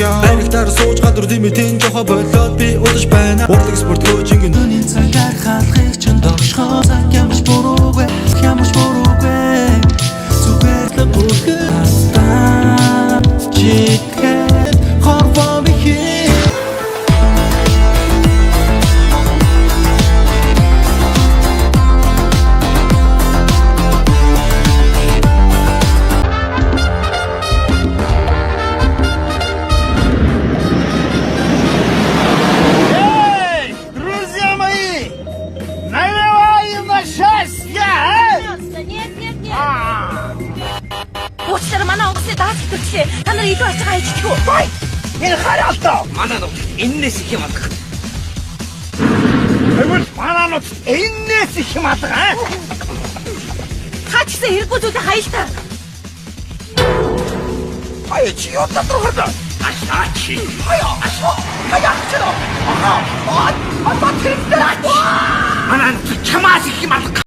Баригдаар сууж гадар димитэн жохо болоод би удаж байна. Урлаг спорт коучинг нүний цагаар хаалхыг ч догшхоо цаг ямарч буруугүй зүгээр л бүгдээ читгэл хорвоо бихи Та нар илүү ачаа хайчихгүй. Бай! Энэ хараалтаа. Мананууд эннээс их юм алга. Тэгвэл мананууд эннээс их юм алга. Та ч гэсэн хэрэггүй зүйлээ хаялтаа. Ай чи яа дотрохоо. Ашаач. Ая чиро. Аа тэр. Мананууд чамаас их юм алга.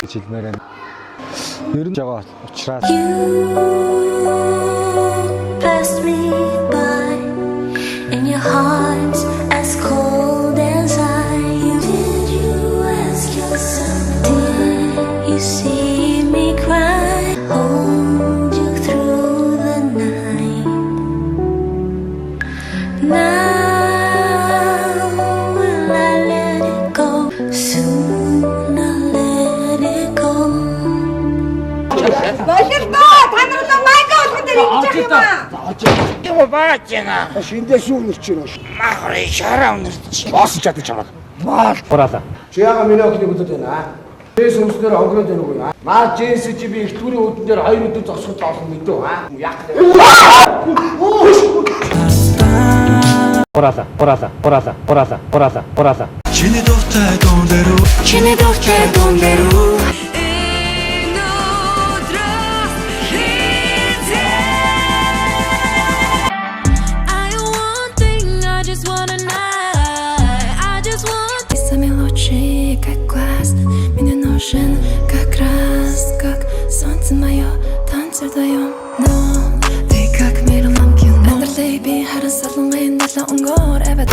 Жилмээрэн ерөн жагаа учраас passed me by in your heart as cold as ice. Did you ask yourself, did you see me cry? Hold you through the night. Now will I let it go? Soon I'll let it go. Юу баачна? Шиндээ шүүмэрч байна. Махрын шараа өнөрч. Боосч чадчих чамаа. Мал. хураалаа. Чи яга миний охины бүтэд байна аа? Джейс өмснөр онгороод байна уу аа? Маа Джейс чи би их түрийн өдөн дээр хоёр өдөр зогсоход олон мэдөө аа? Яг. Хураалаа. Чиний дуртай дуун дээр Как раз, как солнце мое, танцы вдвоем. Но ты как мир лампил. Эндерлей би харан салон эндерле онгор эвэд.